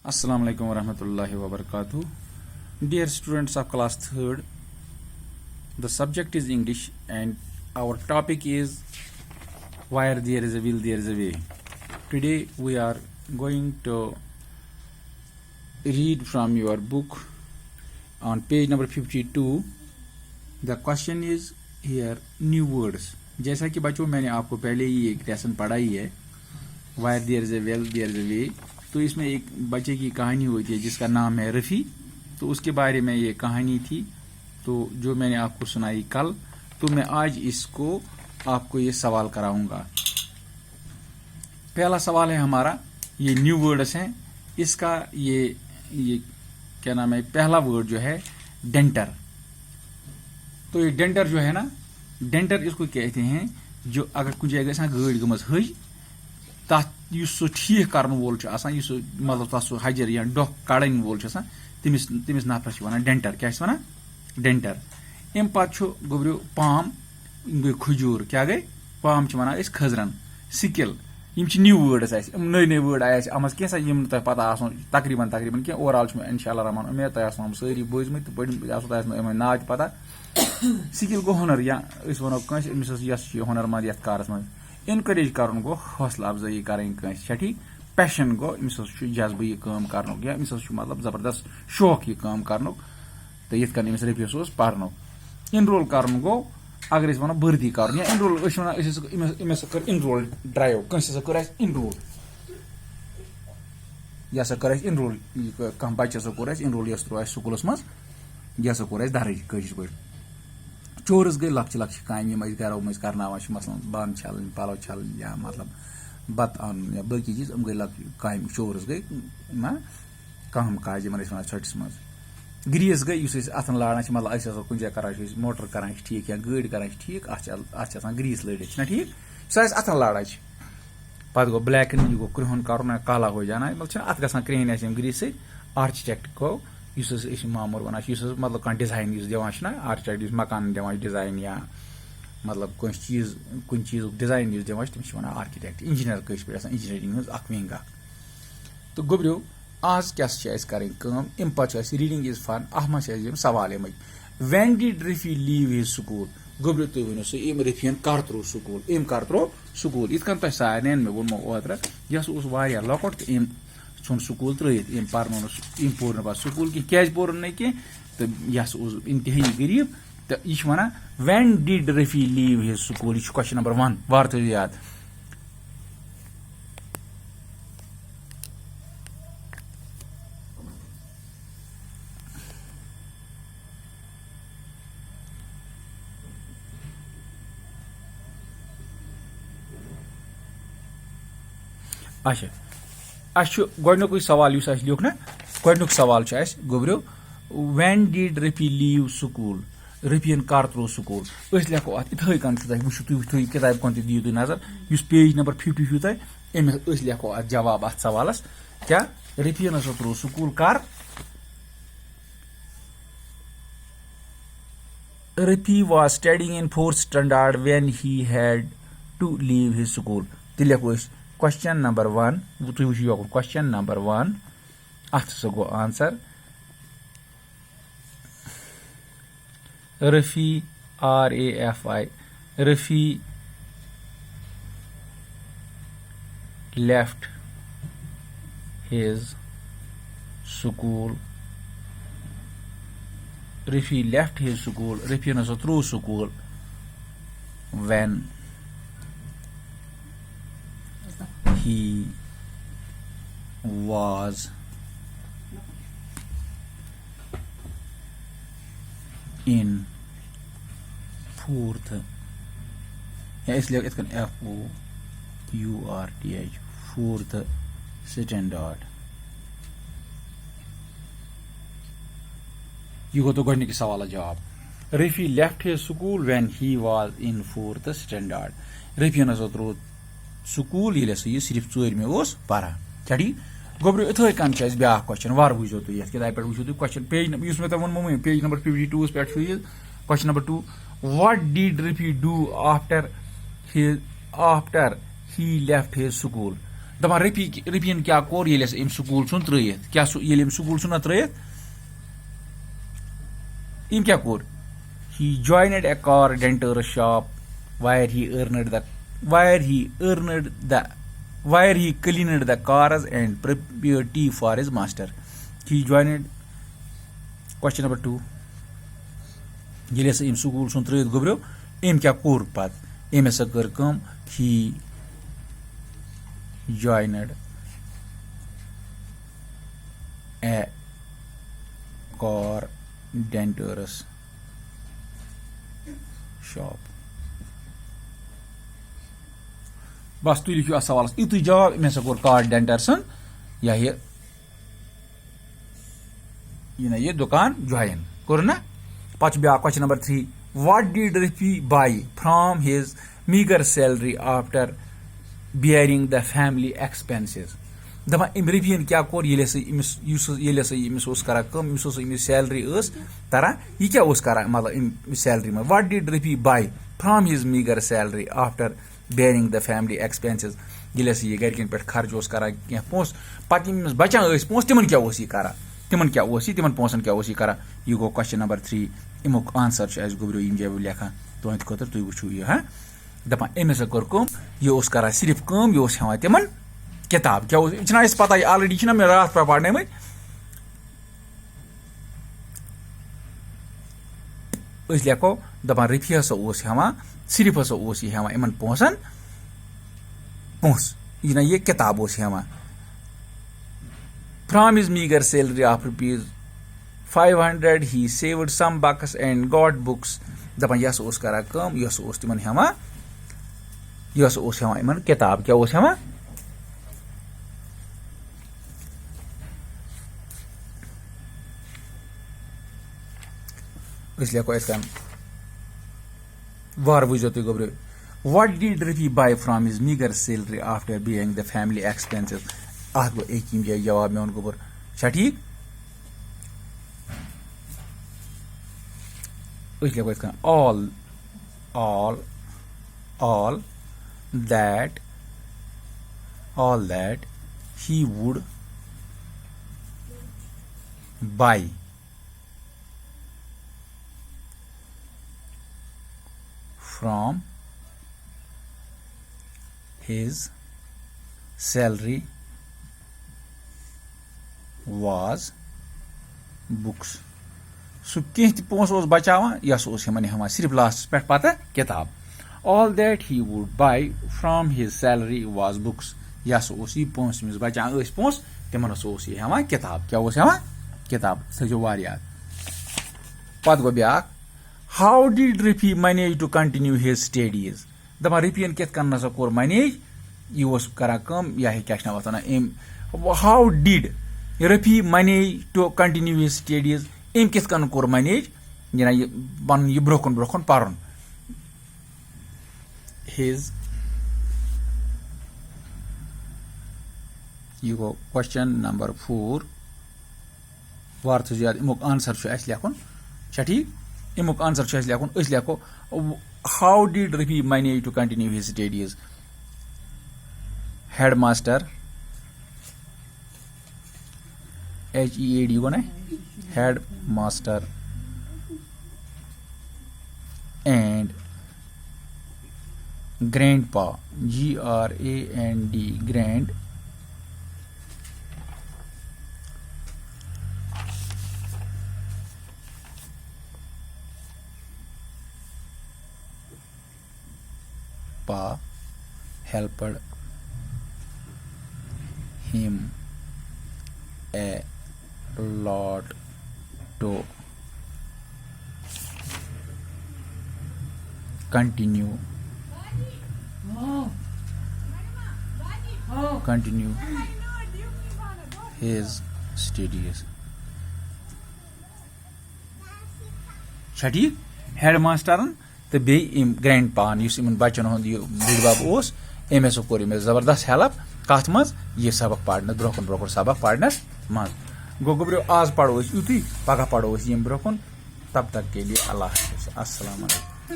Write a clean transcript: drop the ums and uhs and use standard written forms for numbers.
Assalamu alaikum wa rahmatullahi wa barakatuh. Dear students of class 3rd, the subject is English and our topic is where there is a will, there is a way. Today we are going to read from your book on page number 52. The question is here new words. जैसा कि बच्चों मैंने आपको पहले ही एक lesson पढ़ाई है where there is a will, there is a way. तो इसमें एक बच्चे की कहानी होती है जिसका नाम है रफ़ी. तो उसके बारे में ये कहानी थी तो जो मैंने आपको सुनाई कल, तो मैं आज इसको आपको ये सवाल कराऊंगा. पहला सवाल है हमारा, ये न्यू वर्ड्स हैं. इसका ये क्या नाम है, पहला वर्ड जो है डेंटर. तो ये डेंटर जो है ना, डेंटर इसको कहते हैं जो अगर कुछ जगह गाड़ी गमज हज तथ सो ठीक कर वोल मतलब तथ हजर या डोह कड़न वोल तमिस नफरस वन डेंटर. क्या वन डेंटर. अम पे गोब्रो पाम गई खजूर. क्या गई पाम वन खजरन. सिकिल न्यू वर्ड्स नई वर्ड आए अमज कह पता तकरीबन कह ओवरऑल इंशाल्लाह रहमान उम्मीद तुम सारी बोजम तो पढ़ ना पता. सिकिल गो हुनर या वो कस हुनरमंद ये कारस मज. इनकरेज कर गो हौसला अफजाई कर ठीक. पैशन गो अमिस जज्बे यह काम कर या अमिस मतलब जबरदस्त शौक यह काम कर तो ये अमिस रफीस पर्न. इनरोल कर गो अगर वो भर्ती कर या इनरोल अमिस कर इनरोल ड्राइव कंस कर इनरोल यह कर इनरोल कह बच्चे कोर इनरोल यस त्रो स्कूलस मज यह कोर दर्ज कश पे. चोरस गई लक्ष काम गरों मज कर मसलन बान छलन पलो छलन या मतलब बत अन या बाकी चीज गई काम. चोरस गई ना काम काज वन छटिस मज. ग्रीस गई अथन लाना मतलब कुछ जगह कर मोटर कर ठीक या गाड़ी कर ठीक अत ग्रीस लड़ित ठीक सह अथन लाड़ा. पे गो ब्लैक यह गो क्रिहन कर काला हो जाना मतलब अत ग क्रेन ग्रीस आर्किटेक्ट गो मामूर वन मतलब कह डिजाइन दिवान आर्किटेक्ट मकान दिवान डिजाइन या मतलब कुछ चीज डिजाइन दिवान तमिस वन आर्किटेक्ट. इंजीनियर कश पे इंजीनियरिंग विंग. तो गोब्रियो आज क्या कम अम पे रीडिंग इज फन अह मे सवाल अमे. When did Rafi leave his school. गोब्रियो तुम वो सम रफीन कर त्रो स्कूल. अम कर त्रो स्कूल. इत तुम सारे मे वो ओतर यह लकोट तो अम सन स्कूल त्रित. अम पर्न पोर पे स्कूल क्या पोर ना कह तो यह इंतहाई गरीब. तो यह one when did Rafi leave his school. यह क्वेश्चन नंबर 1 वार थो याद. अच्छा गोडनुक सवाल लिख ना. गोडनुक सवाल गोब्रियो when did Rafi leave school. रफीन कर त्रो स्कूल. लिखो अत इथे कन वो तुम किताब कन दियो तुम नजर इस पेज नंबर 50 तुम लिखो अत जवाब अत सवालस. क्या रफीन त्रो स्कूल कर. Rafi was studying in 4th standard when he had to leave his school. तो लिखो क्वेश्चन नंबर 1 तुम वो क्वेश्चन नंबर 1 अत गो answer. Rafi RAFI Rafi left his school. Rafi left his school. Rafi was through school when he was in 4th. इसलिए इसका FOURTH 4th standard. यह गो तो गो सवाल जवाब. Rafi left his school when he was in 4th standard. Rafi throw school ये सिर्फ 4th पारा. ठीक गोब्रियो इथे कन ब्या क्वेश्चन वार वो तुम ये किताब पे वो क्वेश्चन पेज मे वो पेज नंबर 52 पे question number 2 what did Rafi do after he left his school. दपान रफीन क्या कोर ये स्कूल चुन त्रित क्या ये स्कूल चुना त्रित अम क्या कोर he joined a car denter's shop where he cleaned the cars and prepared tea for his master. He joined question number 2 ये स्कूल सुन त्रित गोब्रो अम क्या कोर पत अम हसा कर कम he joined a car denter's shop. बस तुम लिखियो अस सवाल यु जवाब मे कोर कार डेंटरसन या ये दुकान ज्वाइन कोर ना पच ब्या question number 3 what did Rafi buy from his meagre salary after bearing the family expenses दपान रफीन क्या कोर ये करा कम सैलरी तरान यह क्या करा मतलब सैलरी में what did Rafi buy from his meagre salary after bearing the family expenses ये गरकन पे खर्च करा क्या पोस पत बचान पोस तिमन क्या करा तिमन पोसन क्या करा यह गो क्वेश्चन नंबर 3 अमुक आंसर गोब्रो जब लेखा तुंद खुद तुम वो यह हाँ दपान अम कोर कम यह करा सिर्फ कम यह हेवान तिमन किताब क्या पता ऑलरेडी मे रात पे पढ़ने में लेखो दपान रफी हसा हेवान सिर्फ हसा हेवान इन पोसन पोस ये किताब हेवान from his meagre salary of ₹500 he saved some bucks and got books दपान यह करा कम यह तिमन हेवान इन किताब क्या हेवान लेखो वार बुझो तुम गोब्रो what did Rafi buy from his meagre salary after bearing the family expenses अत गो एक जाए जवाब मे गोबर ठीक लेखो all that he would buy from his salary was books. सो कह पोस बचावान यह हेवान सिर्फ लास्ट पे पता किताब all that he would buy from his salary was books यह पोस बचान पोस तिमन हेवान किताब क्या हेवान किताब थो वारिया पत गो ब्या how did Rafi manage to continue his studies दपान रफीन कित कन हसा कोर मैनेज यह करा कम या क्या how did Rafi manage to continue his studies अम कित कन कोर मैनेज पन यह ब्रोकन पर्न his यह गो क्वेश्चन नंबर 4 वार थो याद अमुक आंसर लेखन ठीक अमुक आंसर लेखन लेखो how did Rafi manage to continue his studies headmaster HEAD गो ना headmaster and grandpa GRAND grand pa helped him a lot to continue his studies ठीक हेडमास्टरन तो बे ग्रैंड पान इन बचन बुढ़ बब अम हसा कोर जबरदस्त हेल्प कत मज यह सबक पढ़ ब्रोकन सबक पढ़नस मज गो गोब्रो आज पढ़ो युत पगह पढ़ो ब्रोकन तब तक के लिए अल्लाह हाफिज़ अस्सलाम वालेकुम।